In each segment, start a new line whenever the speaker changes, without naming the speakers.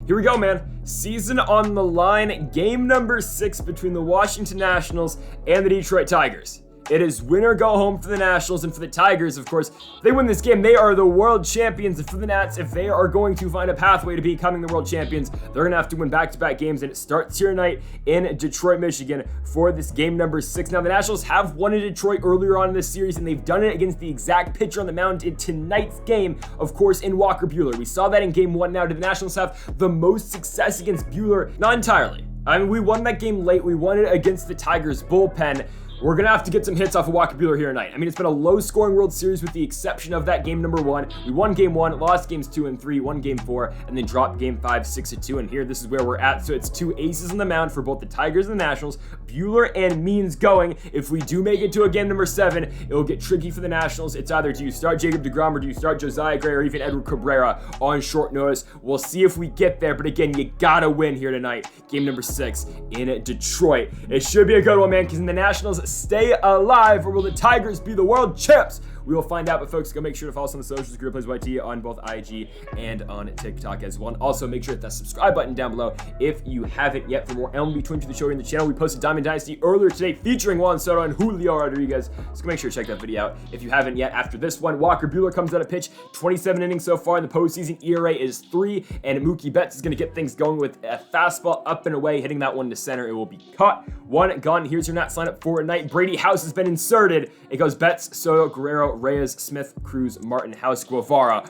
Here we go, man. Season on the line. Game number 6 between the Washington Nationals and the Detroit Tigers. It is win or go home for the Nationals, and for the Tigers, of course, if they win this game, they are the world champions. And for the Nats, if they are going to find a pathway to becoming the world champions, they're going to have to win back-to-back games, and it starts here tonight in Detroit, Michigan for this game number 6. Now, the Nationals have won in Detroit earlier on in this series, and they've done it against the exact pitcher on the mound in tonight's game, of course, in Walker Buehler. We saw that in game 1. Now, do the Nationals have the most success against Buehler? Not entirely. I mean, we won that game late. We won it against the Tigers bullpen. We're going to have to get some hits off of Walker Buehler here tonight. I mean, it's been a low-scoring World Series with the exception of that game number 1. We won game 1, lost games 2 and 3, won game 4, and then dropped game 5, 6-2. And here, this is where we're at. So it's 2 aces on the mound for both the Tigers and the Nationals. Buehler and Means going. If we do make it to a game number 7, it'll get tricky for the Nationals. It's either do you start Jacob deGrom or do you start Josiah Gray or even Edward Cabrera on short notice. We'll see if we get there. But again, you gotta win here tonight. Game number 6 in Detroit. It should be a good one, man, because the Nationals stay alive, or will the Tigers be the world champs? We will find out, but folks, go make sure to follow us on the socials, Greedo Plays YT, on both IG and on TikTok as well. And also, make sure to hit that subscribe button down below if you haven't yet. For more MLB Twin to the show here in the channel, we posted Diamond Dynasty earlier today featuring Juan Soto and Julio Rodriguez, so go make sure to check that video out if you haven't yet. After this one, Walker Buehler comes out of pitch, 27 innings so far in the postseason, ERA is 3, and Mookie Betts is going to get things going with a fastball up and away, hitting that one to center. It will be caught. 1 gone. Here's your Nats lineup for tonight. Brady House has been inserted. It goes Betts, Soto, Guerrero, Reyes, Smith, Cruz, Martin, House, Guevara.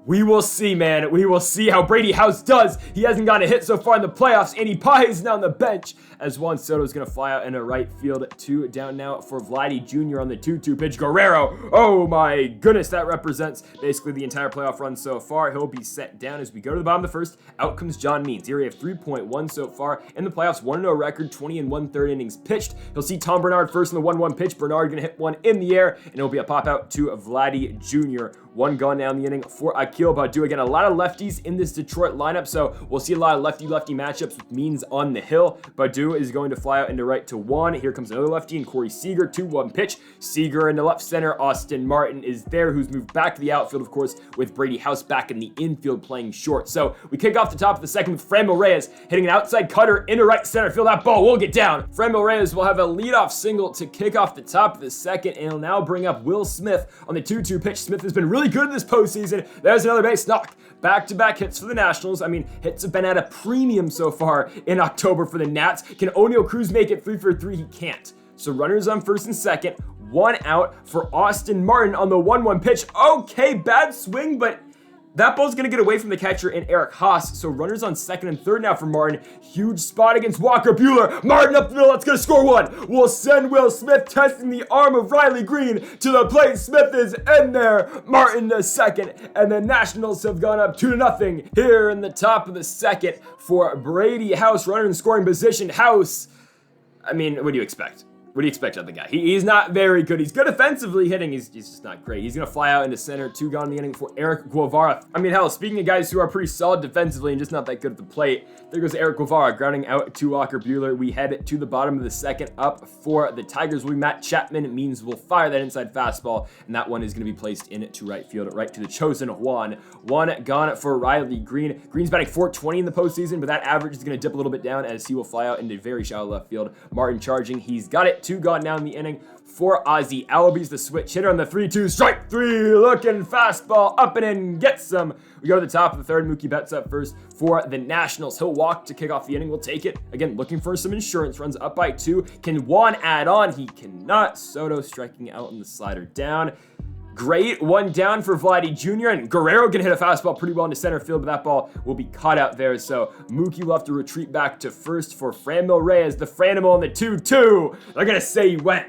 We will see, man. We will see how Brady House does. He hasn't gotten a hit so far in the playoffs, and he pies now on the bench as Juan Soto is going to fly out into right field. 2 down now for Vladdy Jr. on the 2-2 pitch. Guerrero, oh my goodness, that represents basically the entire playoff run so far. He'll be set down as we go to the bottom of the first. Out comes John Means. ERA of 3.1 so far in the playoffs. 1-0 record, 20 1/3 innings pitched. He'll see Tom Bernard first in the 1-1 pitch. Bernard going to hit one in the air, and it'll be a pop out to Vladdy Jr. 1 gone now in the inning for Akil Baddoo. Again, a lot of lefties in this Detroit lineup, so we'll see a lot of lefty-lefty matchups with Means on the hill. Baddoo is going to fly out into right to 1. Here comes another lefty and Corey Seager. 2-1 pitch. Seager into left center. Austin Martin is there, who's moved back to the outfield, of course, with Brady House back in the infield playing short. So we kick off the top of the second with Franmil Reyes hitting an outside cutter into right center field. That ball will get down. Franmil Reyes will have a leadoff single to kick off the top of the second, and he'll now bring up Will Smith on the 2-2 pitch. Smith has been really good in this postseason. There's another base knock. Back-to-back hits for the Nationals. I mean, hits have been at a premium so far in October for the Nats. Can O'Neal Cruz make it 3 for 3? He can't. So runners on first and second. 1 out for Austin Martin on the 1-1 pitch. Okay, bad swing, but that ball's going to get away from the catcher and Eric Haas. So runners on second and third now for Martin. Huge spot against Walker Buehler. Martin up the middle. That's going to score 1. We'll send Will Smith testing the arm of Riley Green to the plate. Smith is in there. Martin to second. And the Nationals have gone up 2-0 here in the top of the second for Brady House. Runner in scoring position. House, I mean, what do you expect? What do you expect of the guy? He's not very good. He's good offensively hitting. He's just not great. He's going to fly out into center. 2 gone in the inning for Eric Guevara. I mean, hell, speaking of guys who are pretty solid defensively and just not that good at the plate, there goes Eric Guevara grounding out to Walker Buehler. We head to the bottom of the second. Up for the Tigers will be Matt Chapman. It means we'll fire that inside fastball, and that one is going to be placed into right field, right to the chosen Juan. 1 gone for Riley Green. Green's batting .420 in the postseason, but that average is going to dip a little bit down as he will fly out into very shallow left field. Martin charging. He's got it. 2 gone now in the inning for Ozzy Albies, the switch hitter on the 3-2. Strike 3, looking fastball up and in, gets some. We go to the top of the third. Mookie Betts up first for the Nationals. He'll walk to kick off the inning. We'll take it. Again, looking for some insurance runs, up by 2. Can Juan add on? He cannot. Soto striking out on the slider down. Great. 1 down for Vladdy Jr. And Guerrero can hit a fastball pretty well into center field, but that ball will be caught out there. So Mookie will have to retreat back to first for Franmil Reyes, the Franimal in the 2-2. They're going to say he went.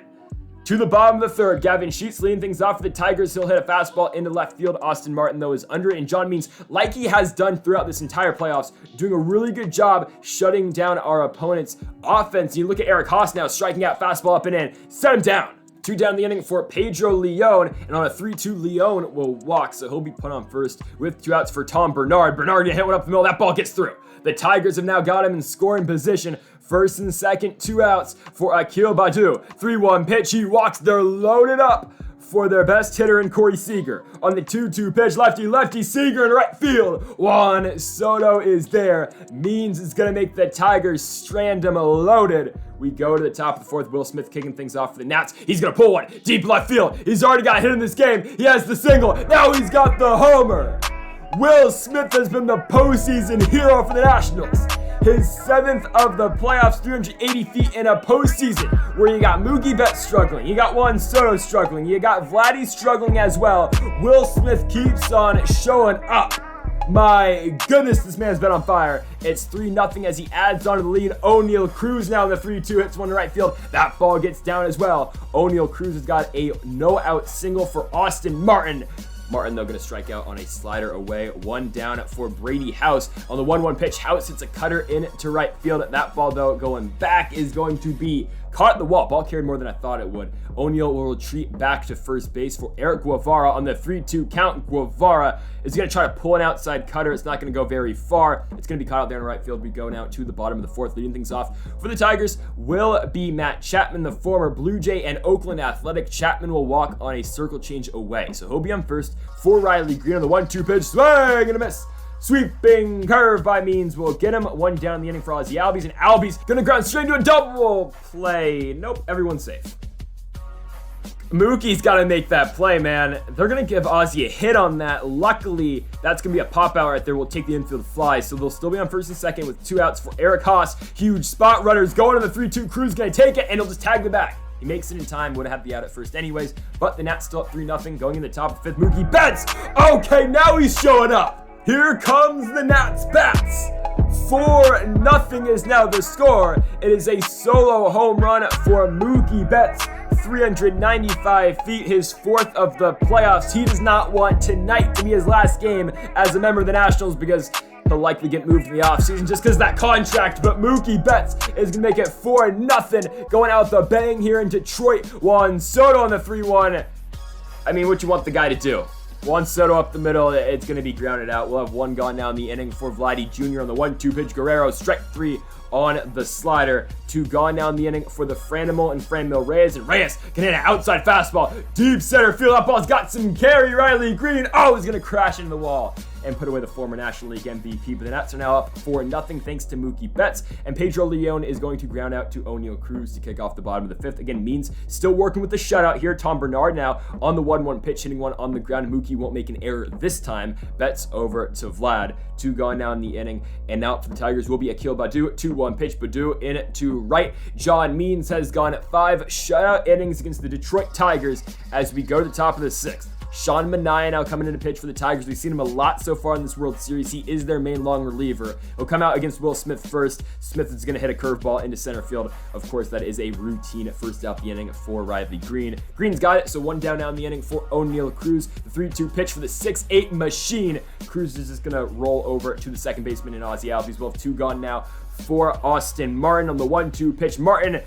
To the bottom of the third, Gavin Sheets leading things off for the Tigers. He'll hit a fastball into left field. Austin Martin, though, is under it. And John Means, like he has done throughout this entire playoffs, doing a really good job shutting down our opponent's offense. You look at Eric Haas now, striking out fastball up and in. Set him down. 2 down the inning for Pedro Leon, and on a 3-2, Leon will walk, so he'll be put on first with 2 outs for Tom Bernard. Bernard gonna hit one up the middle. That ball gets through. The Tigers have now got him in scoring position. First and second, 2 outs for Akil Baddoo. 3-1 pitch. He walks. They're loaded up for their best hitter in Corey Seager. On the 2-2 pitch, lefty, Seager in right field. Juan Soto is there. Means is going to make the Tigers strand him loaded. We go to the top of the fourth. Will Smith kicking things off for the Nats. He's going to pull one deep left field. He's already got hit in this game. He has the single. Now he's got the homer. Will Smith has been the postseason hero for the Nationals. His 7th of the playoffs, 380 feet in a postseason, where you got Mookie Betts struggling, you got Juan Soto struggling, you got Vladdy struggling as well. Will Smith keeps on showing up. My goodness, this man's been on fire. It's 3-0 as he adds on to the lead. O'Neal Cruz now in the 3-2, hits one to right field. That ball gets down as well. O'Neal Cruz has got a no-out single for Austin Martin. Martin, though, going to strike out on a slider away. One down for Brady House. On the 1-1 pitch, House hits a cutter into right field. That ball, though, going back is going to be caught at the wall. Ball carried more than I thought it would. O'Neal will retreat back to first base for Eric Guevara on the 3-2 count. Guevara is going to try to pull an outside cutter. It's not going to go very far. It's going to be caught out there in right field. We go now to the bottom of the fourth. Leading things off for the Tigers will be Matt Chapman, the former Blue Jay and Oakland Athletic. Chapman will walk on a circle change away. So he'll be on first for Riley Green on the 1-2 pitch. Swing and a miss. Sweeping curve by Means will get him. One down in the inning for Ozzie Albies, and Albies gonna ground straight into a double play. Nope, everyone's safe. Mookie's got to make that play, man. They're going to give Ozzie a hit on that. Luckily, that's going to be a pop-out right there. We'll take the infield fly, so they'll still be on first and second with 2 outs for Eric Haas. Huge spot runners going to the 3-2. Cruz going to take it, and he'll just tag the back. He makes it in time, would have had the out at first anyways, but the Nats still up 3-0, going in the top of the 5th. Mookie Betts! Okay, now he's showing up. Here comes the Nats bats. 4-0 is now the score. It is a solo home run for Mookie Betts. 395 feet, his 4th of the playoffs. He does not want tonight to be his last game as a member of the Nationals because he'll likely get moved in the offseason just because of that contract. But Mookie Betts is going to make it 4-0, going out with a bang here in Detroit. Juan Soto on the 3-1. I mean, what you want the guy to do? Juan Soto up the middle, it's going to be grounded out. We'll have 1 gone now in the inning for Vladdy Jr. on the 1-2 pitch. Guerrero, strike 3 on the slider. 2 gone now in the inning for the Franimal and Franmil Reyes. And Reyes can hit an outside fastball. Deep center field. That ball's got some carry. Riley Green, he's going to crash into the wall and put away the former National League MVP. But the Nats are now up 4-0 thanks to Mookie Betts. And Pedro Leon is going to ground out to O'Neal Cruz to kick off the bottom of the 5th. Again, Means still working with the shutout here. Tom Bernard now on the 1-1 pitch, hitting one on the ground. Mookie won't make an error this time. Betts over to Vlad. 2 gone now in the inning. And now for the Tigers will be Akil Baddoo. 2-1 pitch. Baddoo in to right. John Means has gone 5 shutout innings against the Detroit Tigers as we go to the top of the 6th. Sean Manaea now coming in to pitch for the Tigers. We've seen him a lot so far in this World Series. He is their main long reliever. He'll come out against Will Smith first. Smith is going to hit a curveball into center field. Of course, that is a routine first out the inning for Riley Green. Green's got it, so 1 down now in the inning for O'Neal Cruz. The 3-2 pitch for the 6-8 machine. Cruz is just going to roll over to the second baseman in Ozzie Albies. We'll have 2 gone now for Austin Martin on the 1-2 pitch. Martin,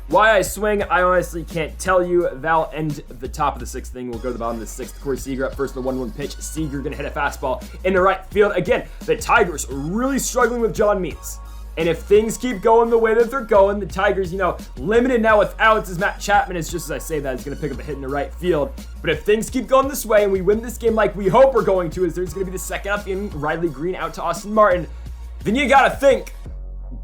why I swing, I honestly can't tell you. That'll end the top of the 6th inning. We'll go to the bottom of the 6th. Corey Seager up first, the 1-1 pitch. Seager going to hit a fastball into right field. Again, the Tigers really struggling with John Means. And if things keep going the way that they're going, the Tigers, limited now with outs as Matt Chapman is, just as I say that, is going to pick up a hit in the right field. But if things keep going this way and we win this game like we hope we're going to, as there's going to be the second out the inning, Riley Green out to Austin Martin, then you got to think,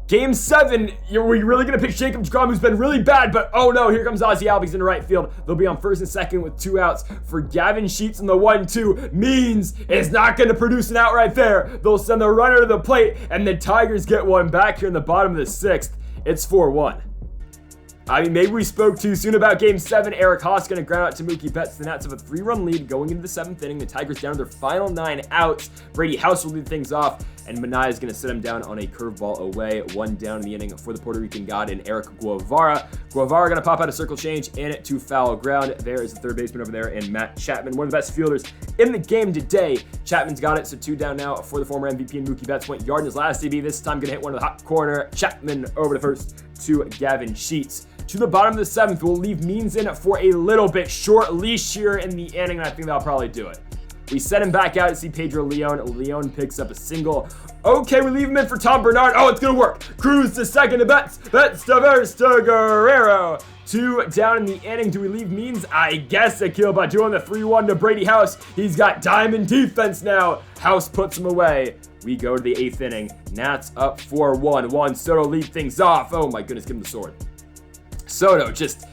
Game 7, are we really going to pick Jacob deGrom, who's been really bad, but oh no, here comes Ozzie Albies in the right field. They'll be on first and second with 2 outs for Gavin Sheets in the 1-2. Means is not going to produce an out right there. They'll send the runner to the plate, and the Tigers get one back here in the bottom of the 6th. It's 4-1. I mean, maybe we spoke too soon about Game 7. Eric Haas going to ground out to Mookie Betts. The Nats have a 3-run lead going into the 7th inning. The Tigers down to their final 9 outs. Brady House will lead things off, and Manaea is going to sit him down on a curveball away. 1 down in the inning for the Puerto Rican god in Eric Guevara. Guevara going to pop out a circle change in to foul ground. There is the third baseman over there, and Matt Chapman, one of the best fielders in the game today. Chapman's got it, so 2 down now for the former MVP and Mookie Betts. Went yard in his last AB. This time going to hit one of the hot corner. Chapman over to first to Gavin Sheets. To the bottom of the 7th, we'll leave Means in for a little bit. Short leash here in the inning, and I think that'll probably do it. We send him back out to see Pedro Leon. Leon picks up a single. Okay, we leave him in for Tom Bernard. Oh, it's going to work. Cruz to second to Betts. Betts to first to Guerrero. 2 down in the inning. Do we leave Means? I guess Akil doing the 3-1 to Brady House. He's got diamond defense now. House puts him away. We go to the 8th inning. Nats up 4-1. Juan Soto lead things off. Oh my goodness, give him the sword. Soto just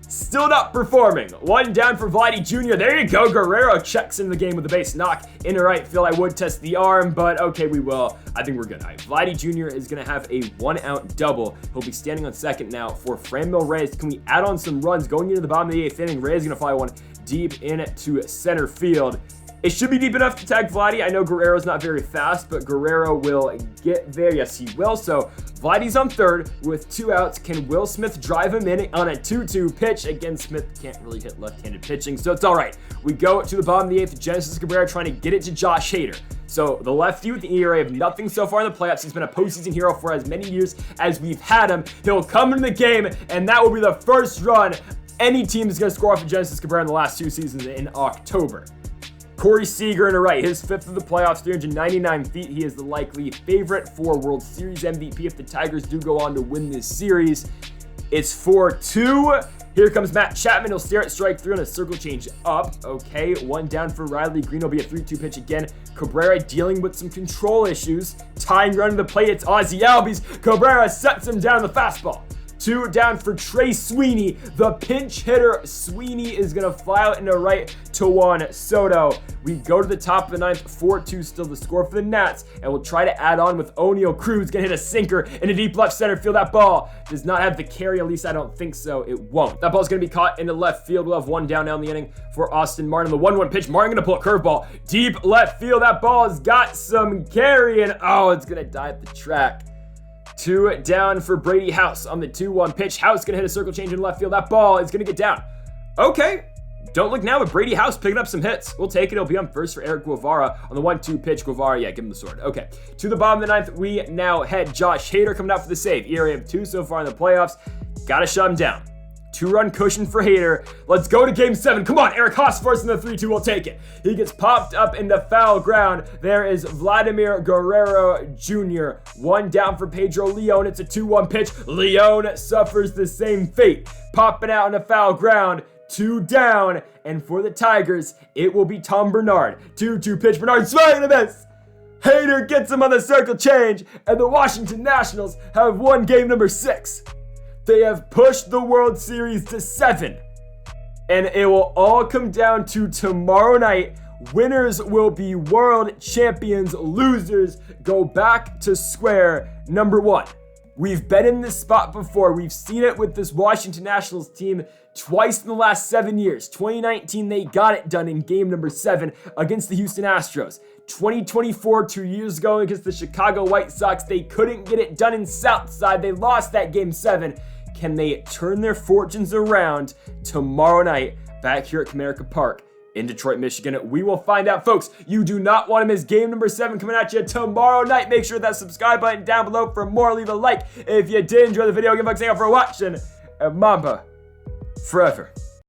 still not performing. 1 down for Vladdy Jr. There you go. Guerrero checks in the game with a base knock into right field. I would test the arm, but okay, we will. I think we're good. All right, Vladdy Jr. is going to have a 1-out double. He'll be standing on second now for Franmil Reyes. Can we add on some runs going into the bottom of the 8th inning? Reyes is going to fly one deep into center field. It should be deep enough to tag Vladdy. I know Guerrero's not very fast, but Guerrero will get there. Yes, he will. So Vladdy's on third with 2 outs. Can Will Smith drive him in on a 2-2 pitch? Again, Smith can't really hit left-handed pitching, so it's all right. We go to the bottom of the 8th. Genesis Cabrera trying to get it to Josh Hader. So the lefty with an ERA of nothing so far in the playoffs. He's been a postseason hero for as many years as we've had him. He'll come into the game, and that will be the first run any team is going to score off of Genesis Cabrera in the last 2 seasons in October. Corey Seager in a right, his 5th of the playoffs, 399 feet. He is the likely favorite for World Series MVP if the Tigers do go on to win this series. It's 4-2. Here comes Matt Chapman. He'll stare at strike 3 on a circle change up. Okay, 1 down for Riley Green. Will be a 3-2 pitch again. Cabrera dealing with some control issues. Tying run to the plate. It's Ozzie Albies. Cabrera sets him down the fastball. 2 down for Trey Sweeney. The pinch hitter Sweeney is going to fly out into right to Juan Soto. We go to the top of the 9th. 4-2 still the score for the Nats. And we'll try to add on with O'Neal Cruz. Going to hit a sinker in a deep left center field. That ball does not have the carry. At least I don't think so. It won't. That ball's going to be caught into left field. We'll have 1 down now in the inning for Austin Martin. The 1-1 pitch. Martin going to pull a curveball. Deep left field. That ball has got some carry. And oh, it's going to die at the track. 2 down for Brady House on the 2-1 pitch. House gonna hit a circle change in left field. That ball is gonna get down. Okay, don't look now, but Brady House picking up some hits. We'll take it. It'll be on first for Eric Guevara on the 1-2 pitch. Guevara, yeah, give him the sword. Okay, to the bottom of the 9th, we now head Josh Hader coming out for the save. ERA of 2 so far in the playoffs. Gotta shut him down. 2-run cushion for Hader. Let's go to game 7. Come on, Eric Haas first in the 3-2. We'll take it. He gets popped up into foul ground. There is Vladimir Guerrero Jr. 1 down for Pedro Leon. It's a 2-1 pitch. Leon suffers the same fate. Popping out into foul ground. 2 down. And for the Tigers, it will be Tom Bernard. 2-2 pitch. Bernard swinging a miss. Hader gets him on the circle change. And the Washington Nationals have won game number 6. They have pushed the World Series to 7. And it will all come down to tomorrow night. Winners will be world champions. Losers go back to square number 1. We've been in this spot before. We've seen it with this Washington Nationals team twice in the last 7 years. 2019, they got it done in game number 7 against the Houston Astros. 2024, 2 years ago against the Chicago White Sox, they couldn't get it done in Southside. They lost that game 7. Can they turn their fortunes around tomorrow night back here at Comerica Park in Detroit, Michigan? We will find out, folks. You do not want to miss game number 7 coming at you tomorrow night. Make sure that subscribe button down below for more. Leave a like if you did enjoy the video. Give a thanks for watching. And Mamba forever.